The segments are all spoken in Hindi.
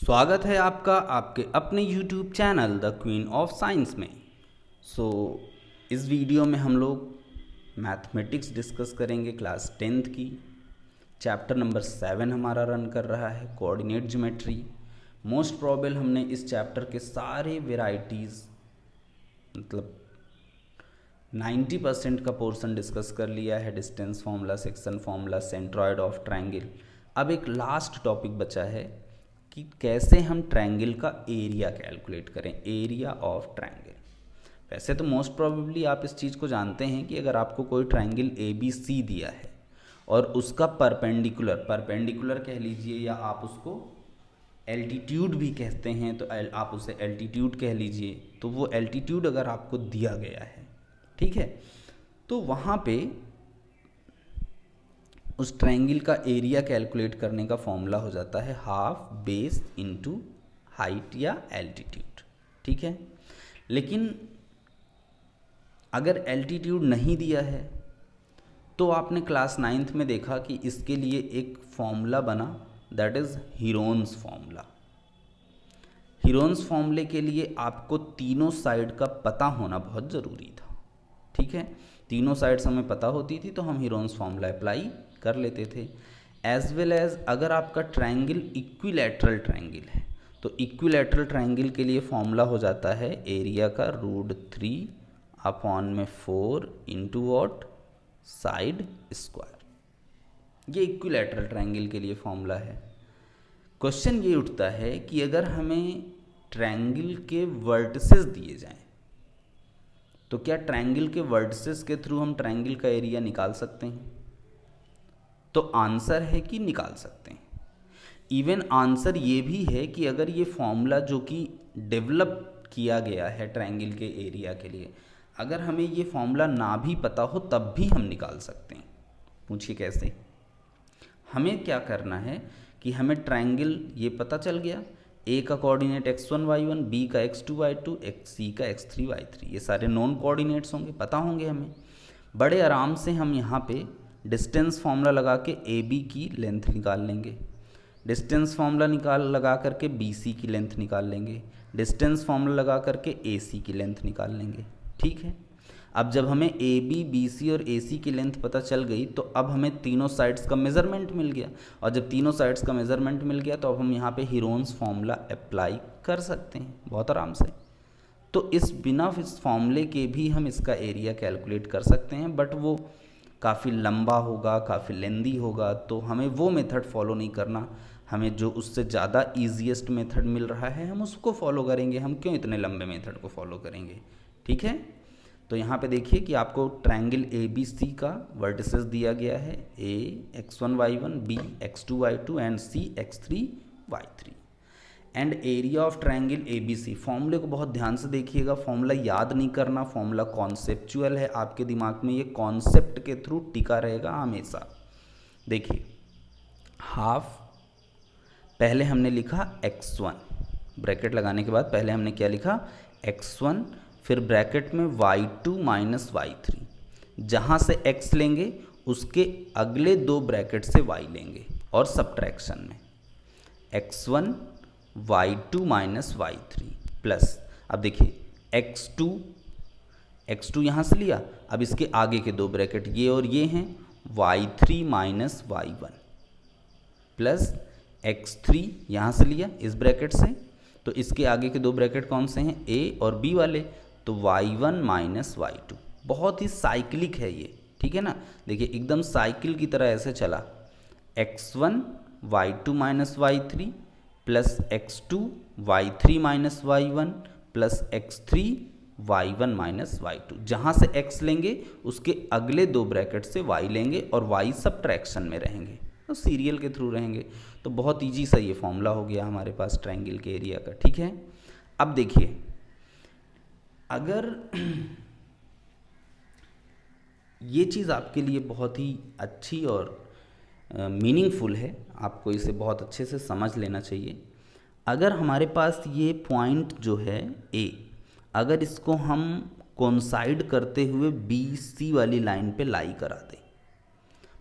स्वागत है आपका आपके अपने YouTube channel the queen of science में। इस वीडियो में हम लोग मैथमेटिक्स डिस्कस करेंगे क्लास 10th की। चैप्टर नंबर 7 हमारा रन कर रहा है कोऑर्डिनेट ज्योमेट्री। मोस्ट प्रोबेबल हमने इस चैप्टर के सारे वेराइटीज़ मतलब 90% का पोर्शन डिस्कस कर लिया है। Distance formula, section formula, centroid of triangle. अब एक लास्ट टॉपिक बचा है कि कैसे हम ट्रायंगल का एरिया कैलकुलेट करें, एरिया ऑफ ट्रायंगल। वैसे तो मोस्ट प्रोबेबली आप इस चीज़ को जानते हैं कि अगर आपको कोई ट्रायंगल ए बी सी दिया है और उसका परपेंडिकुलर कह लीजिए या आप उसको एल्टीट्यूड भी कहते हैं, तो आप उसे एल्टीट्यूड कह लीजिए। तो वो एल्टीट्यूड अगर आपको दिया गया है, ठीक है, तो वहाँ पे उस ट्रायंगल का एरिया कैलकुलेट करने का फॉर्मूला हो जाता है हाफ बेस इनटू हाइट या एल्टीट्यूड, ठीक है। लेकिन अगर एल्टीट्यूड नहीं दिया है तो आपने क्लास 9th में देखा कि इसके लिए एक फॉर्मूला बना, that is Heron's formula. Heron's फॉर्मूले के लिए आपको तीनों साइड का पता होना बहुत ज़रूरी था, ठीक है। तीनों साइड्स हमें पता होती थी तो हम हीरोन्स फॉर्मूला अप्लाई कर लेते थे। एज वेल एज अगर आपका ट्रायंगल इक्विलैटरल ट्रायंगल है तो इक्विलैटरल ट्रायंगल के लिए फॉर्मूला हो जाता है एरिया का √3/4 इंटू वॉट, साइड स्क्वायर। ये इक्विलैटरल ट्रायंगल के लिए फॉर्मूला है। क्वेश्चन ये उठता है कि अगर हमें ट्रायंगल के वर्टिसेस दिए जाएं तो क्या ट्रायंगल के वर्टिसेस के थ्रू हम ट्रायंगल का एरिया निकाल सकते हैं? तो आंसर है कि निकाल सकते हैं। इवन आंसर ये भी है कि अगर ये फॉर्मूला जो कि डेवलप किया गया है ट्रायंगल के एरिया के लिए, अगर हमें ये फॉर्मूला ना भी पता हो तब भी हम निकाल सकते हैं। पूछिए कैसे? हमें क्या करना है कि हमें ट्रायंगल ये पता चल गया, ए का कोऑर्डिनेट x1 y1, बी का x2 y2, सी का x3 y3, ये सारे नॉन कोऑर्डिनेट्स होंगे, पता होंगे हमें। बड़े आराम से हम यहाँ पे डिस्टेंस फार्मूला लगा के ए बी की लेंथ निकाल लेंगे, डिस्टेंस फार्मूला लगा करके बी सी की लेंथ निकाल लेंगे, डिस्टेंस फार्मूला लगा करके ए सी की लेंथ निकाल लेंगे, ठीक है। अब जब हमें ए बी, बी सी और ए सी की लेंथ पता चल गई तो अब हमें तीनों साइड्स का मेज़रमेंट मिल गया, और जब तीनों साइड्स का मेज़रमेंट मिल गया तो अब हम यहाँ पे हीरोन्स फार्मूला अप्लाई कर सकते हैं बहुत आराम से। तो इस बिना इस फॉर्मूले के भी हम इसका एरिया कैलकुलेट कर सकते हैं, बट वो काफ़ी लंबा होगा, काफ़ी लेंदी होगा, तो हमें वो मेथड फॉलो नहीं करना। हमें जो उससे ज़्यादा ईजीएस्ट मेथड मिल रहा है हम उसको फॉलो करेंगे। हम क्यों इतने लंबे मेथड को फॉलो करेंगे, ठीक है। तो यहाँ पे देखिए कि आपको ट्रायंगल ए बी सी का वर्टिसेस दिया गया है, A x1 y1, B x2 y2 and C x3 y3। And area of triangle A B C. फॉर्मूले को बहुत ध्यान से देखिएगा, फॉर्मूला याद नहीं करना, फॉर्मूला कॉन्सेप्चुअल है, आपके दिमाग में ये कॉन्सेप्ट के थ्रू टिका रहेगा हमेशा। देखिए हाफ, पहले हमने लिखा x1, ब्रैकेट लगाने के बाद पहले हमने क्या लिखा x1, फिर ब्रैकेट में y2 माइनस y3, जहाँ से x लेंगे उसके अगले दो ब्रैकेट से y लेंगे और सब्ट्रैक्शन में x1 y2 minus y3 plus, अब देखिए x2 यहाँ से लिया, अब इसके आगे के दो ब्रैकेट ये और ये हैं, y3 minus y1 plus x3 यहाँ से लिया इस ब्रैकेट से, तो इसके आगे के दो ब्रैकेट कौन से हैं, a और b वाले, तो y1 माइनस y2। बहुत ही साइक्लिक है ये, ठीक है ना। देखिए एकदम साइकिल की तरह ऐसे चला, x1 y2 minus y3 plus x2 y3 minus y1 plus x3 y1 minus y2। जहाँ से x लेंगे उसके अगले दो ब्रैकेट से y लेंगे और y सब्ट्रैक्शन में रहेंगे, तो सीरियल के थ्रू रहेंगे। तो बहुत ईजी सा ये फॉर्मूला हो गया हमारे पास ट्रायंगल के एरिया का, ठीक है। अब देखिए अगर ये चीज़ आपके लिए बहुत ही अच्छी और मीनिंगफुल है, आपको इसे बहुत अच्छे से समझ लेना चाहिए। अगर हमारे पास ये पॉइंट जो है ए, अगर इसको हम कोइंसाइड करते हुए बी सी वाली लाइन पे लाई करा दें,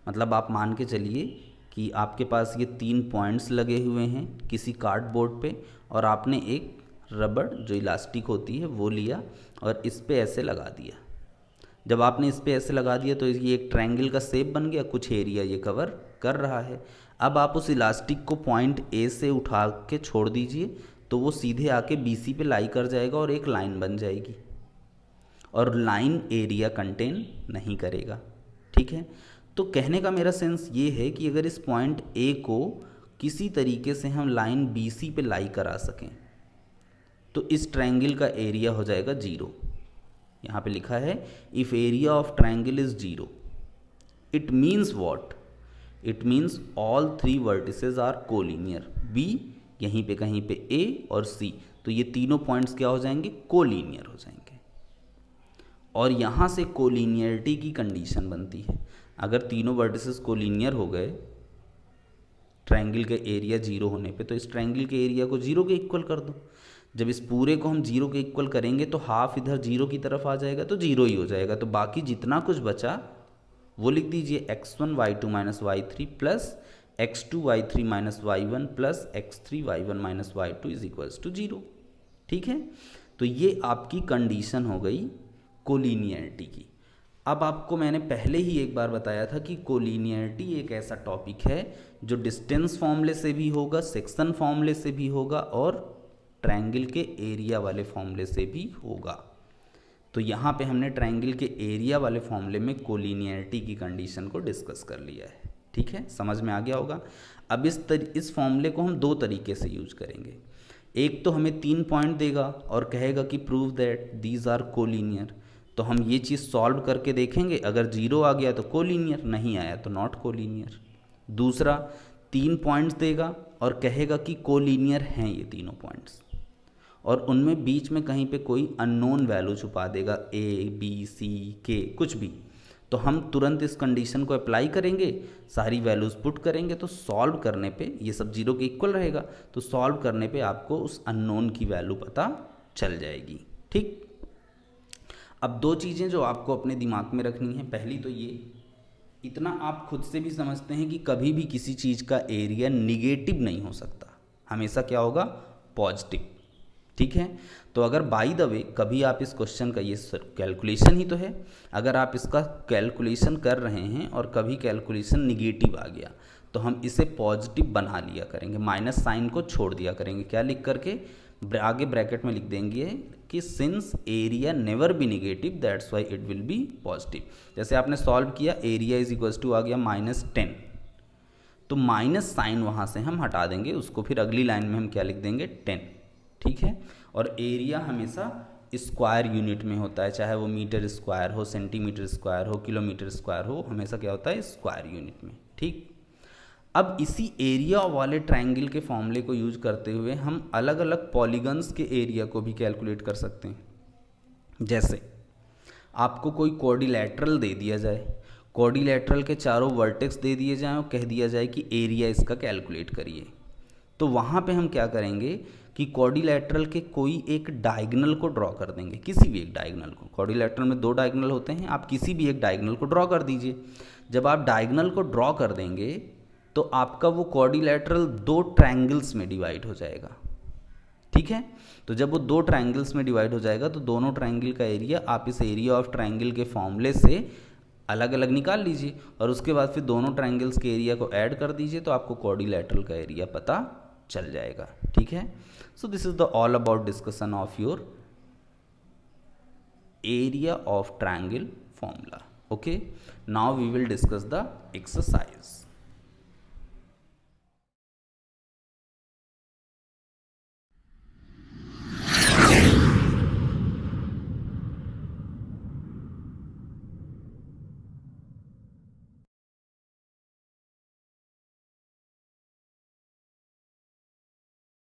मतलब आप मान के चलिए कि आपके पास ये 3 पॉइंट्स लगे हुए हैं किसी कार्डबोर्ड पे, और आपने एक रबड़ जो इलास्टिक होती है वो लिया और इस पे ऐसे लगा दिया। जब आपने इस पे ऐसे लगा दिया तो ये एक ट्रायंगल का शेप बन गया, कुछ एरिया ये कवर कर रहा है। अब आप उस इलास्टिक को पॉइंट ए से उठा के छोड़ दीजिए तो वो सीधे आके BC पे लाई कर जाएगा और एक लाइन बन जाएगी, और लाइन एरिया कंटेन नहीं करेगा। ठीक है, तो कहने का मेरा सेंस ये है कि अगर इस पॉइंट ए को किसी तरीके से हम लाइन BC पे लाई करा सकें तो इस ट्रायंगल का एरिया हो जाएगा 0। यहाँ पे लिखा है if area of triangle is 0, it means what, it means all 3 vertices are collinear. B यहीं पे कहीं पे A और C, तो ये तीनों पॉइंट्स क्या हो जाएंगे, कोलिनियर हो जाएंगे। और यहाँ से कोलिनियरिटी की कंडीशन बनती है, अगर तीनों वर्टिसेस कोलिनियर हो गए ट्रायंगल के एरिया 0 होने पे, तो इस ट्रायंगल के एरिया को 0 के इक्वल कर दो। जब इस पूरे को हम 0 के इक्वल करेंगे तो हाफ इधर 0 की तरफ आ जाएगा तो 0 ही हो जाएगा। तो बाकी जितना कुछ बचा वो लिख दीजिए x1 y2 minus y3 plus x2 y3 minus y1 plus x3 y1 minus y2 is equals to 0। ठीक है, तो ये आपकी कंडीशन हो गई कोलिनियरिटी की। अब आपको मैंने पहले ही एक बार बताया था कि कोलिनियरिटी एक ऐसा टॉपिक है जो डिस्टेंस फॉर्मूले से भी होगा, सेक्शन फॉर्मूले से भी होगा और ट्रायंगल के एरिया वाले फॉर्मूले से भी होगा। तो यहाँ पे हमने ट्रायंगल के एरिया वाले फॉर्मूले में कोलिनियरिटी की कंडीशन को डिस्कस कर लिया है। ठीक है, समझ में आ गया होगा। अब इस फॉर्मूले को हम 2 तरीके से यूज करेंगे। एक तो हमें 3 पॉइंट देगा और कहेगा कि prove that these are collinear, तो हम ये चीज़ सॉल्व करके देखेंगे, अगर 0 आ गया तो कोलिनियर, नहीं आया तो नॉट कोलिनियर। दूसरा 3 पॉइंट्स देगा और कहेगा कि कोलिनियर हैं ये तीनों पॉइंट्स, और उनमें बीच में कहीं पे कोई अननोन वैल्यू छुपा देगा, A B C K कुछ भी, तो हम तुरंत इस कंडीशन को अप्लाई करेंगे, सारी वैल्यूज़ पुट करेंगे, तो सॉल्व करने पे ये सब 0 के इक्वल रहेगा, तो सॉल्व करने पे आपको उस अननोन की वैल्यू पता चल जाएगी। ठीक, अब 2 चीज़ें जो आपको अपने दिमाग में रखनी है, पहली तो ये, इतना आप खुद से भी समझते हैं कि कभी भी किसी चीज़ का एरिया निगेटिव नहीं हो सकता, हमेशा क्या होगा, पॉजिटिव। ठीक है, तो अगर बाय द वे कभी आप इस क्वेश्चन का, ये कैलकुलेशन ही तो है, अगर आप इसका कैलकुलेशन कर रहे हैं और कभी कैलकुलेशन निगेटिव आ गया तो हम इसे पॉजिटिव बना लिया करेंगे, माइनस साइन को छोड़ दिया करेंगे। क्या लिख करके, आगे ब्रैकेट में लिख देंगे कि since area never be negative that's why it will be positive. जैसे आपने सॉल्व किया, एरिया इज इक्वल्स टू आ गया -10, तो माइनस साइन वहाँ से हम हटा देंगे, उसको फिर अगली लाइन में हम क्या लिख देंगे, 10। ठीक है, और एरिया हमेशा स्क्वायर यूनिट में होता है, चाहे वो मीटर स्क्वायर हो, सेंटीमीटर स्क्वायर हो, किलोमीटर स्क्वायर हो, हमेशा क्या होता है, स्क्वायर यूनिट में। ठीक, अब इसी एरिया वाले ट्रायंगल के फॉर्मूले को यूज करते हुए हम अलग अलग पॉलीगन्स के एरिया को भी कैलकुलेट कर सकते हैं। जैसे आपको कोई क्वाड्रिलैटरल दे दिया जाए, क्वाड्रिलैटरल के चारों वर्टेक्स दे दिए जाएं और कह दिया जाए कि एरिया इसका कैलकुलेट करिए, तो वहाँ पे हम क्या करेंगे कि क्वाड्रिलैटरल के कोई एक डायगोनल को ड्रॉ कर देंगे, किसी भी एक डायगोनल को। क्वाड्रिलैटरल में 2 डायगोनल होते हैं, आप किसी भी एक डायगोनल को ड्रॉ कर दीजिए। जब आप डायगोनल को ड्रॉ कर देंगे तो आपका वो क्वाड्रिलैटरल 2 ट्रायंगल्स में डिवाइड हो जाएगा। ठीक है, तो जब वो 2 ट्रायंगल्स में डिवाइड हो जाएगा तो दोनों ट्रायंगल का एरिया आप इस एरिया ऑफ ट्रायंगल के फॉर्मूले से अलग अलग निकाल लीजिए, और उसके बाद फिर दोनों ट्रायंगल्स के एरिया को ऐड कर दीजिए, तो आपको क्वाड्रिलैटरल का एरिया पता चल जाएगा। ठीक है, so this is the all about discussion of your area of triangle formula. Okay, now we will discuss the exercise.